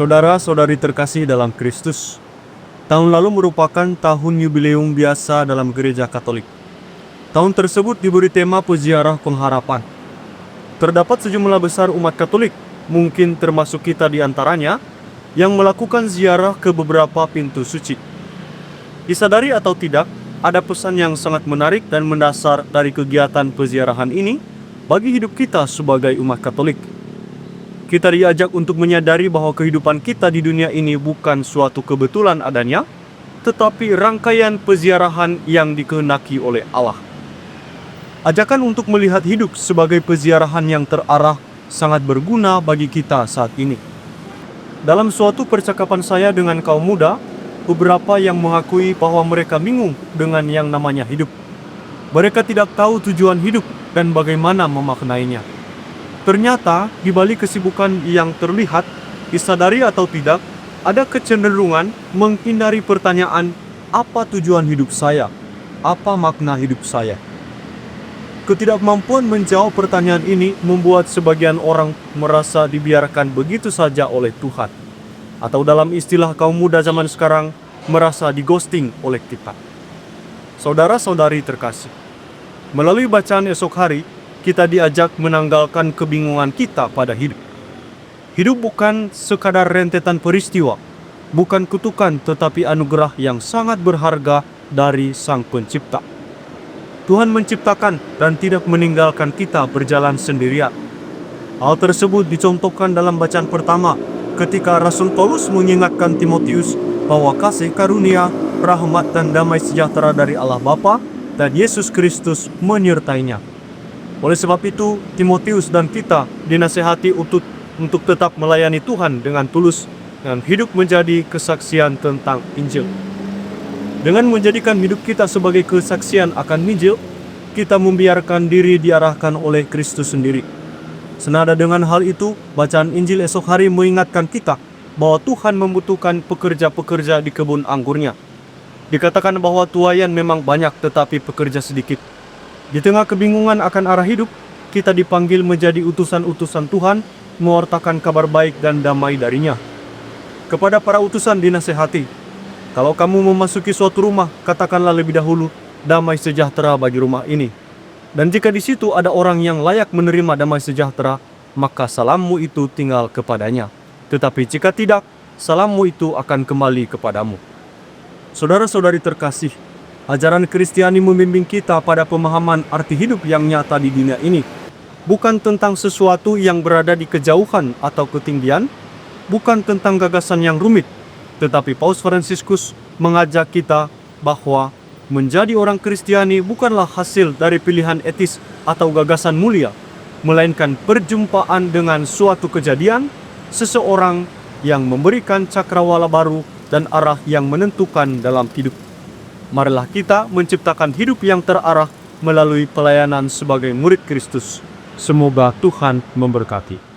Saudara-saudari terkasih dalam Kristus, tahun lalu merupakan tahun yubileum biasa dalam gereja Katolik. Tahun tersebut diberi tema Peziarah Pengharapan. Terdapat sejumlah besar umat Katolik, mungkin termasuk kita di antaranya, yang melakukan ziarah ke beberapa pintu suci. Disadari atau tidak, ada pesan yang sangat menarik dan mendasar dari kegiatan peziarahan ini bagi hidup kita sebagai umat Katolik. Kita diajak untuk menyadari bahwa kehidupan kita di dunia ini bukan suatu kebetulan adanya, tetapi rangkaian peziarahan yang dikehendaki oleh Allah. Ajakan untuk melihat hidup sebagai peziarahan yang terarah sangat berguna bagi kita saat ini. Dalam suatu percakapan saya dengan kaum muda, beberapa yang mengakui bahwa mereka bingung dengan yang namanya hidup. Mereka tidak tahu tujuan hidup dan bagaimana memaknainya. Ternyata, di balik kesibukan yang terlihat, disadari atau tidak, ada kecenderungan menghindari pertanyaan, apa tujuan hidup saya? Apa makna hidup saya? Ketidakmampuan menjawab pertanyaan ini membuat sebagian orang merasa dibiarkan begitu saja oleh Tuhan. Atau dalam istilah kaum muda zaman sekarang, merasa di-ghosting oleh kita. Saudara-saudari terkasih, melalui bacaan esok hari, kita diajak menanggalkan kebingungan kita pada hidup. Hidup bukan sekadar rentetan peristiwa, bukan kutukan tetapi anugerah yang sangat berharga dari Sang Pencipta. Tuhan menciptakan dan tidak meninggalkan kita berjalan sendirian. Hal tersebut dicontohkan dalam bacaan pertama ketika Rasul Paulus mengingatkan Timotius bahwa kasih karunia, rahmat dan damai sejahtera dari Allah Bapa dan Yesus Kristus menyertainya. Oleh sebab itu, Timotius dan kita dinasihati untuk tetap melayani Tuhan dengan tulus dan hidup menjadi kesaksian tentang Injil. Dengan menjadikan hidup kita sebagai kesaksian akan Injil, kita membiarkan diri diarahkan oleh Kristus sendiri. Senada dengan hal itu, bacaan Injil esok hari mengingatkan kita bahwa Tuhan membutuhkan pekerja-pekerja di kebun anggurnya. Dikatakan bahwa tuaian memang banyak tetapi pekerja sedikit. Di tengah kebingungan akan arah hidup, kita dipanggil menjadi utusan-utusan Tuhan, mewartakan kabar baik dan damai darinya. Kepada para utusan dinasihati, kalau kamu memasuki suatu rumah, katakanlah lebih dahulu, damai sejahtera bagi rumah ini. Dan jika di situ ada orang yang layak menerima damai sejahtera, maka salammu itu tinggal kepadanya. Tetapi jika tidak, salammu itu akan kembali kepadamu. Saudara-saudari terkasih, ajaran Kristiani membimbing kita pada pemahaman arti hidup yang nyata di dunia ini. Bukan tentang sesuatu yang berada di kejauhan atau ketinggian, bukan tentang gagasan yang rumit, tetapi Paus Fransiskus mengajak kita bahwa menjadi orang Kristiani bukanlah hasil dari pilihan etis atau gagasan mulia, melainkan perjumpaan dengan suatu kejadian, seseorang yang memberikan cakrawala baru dan arah yang menentukan dalam hidup. Marilah kita menciptakan hidup yang terarah melalui pelayanan sebagai murid Kristus. Semoga Tuhan memberkati.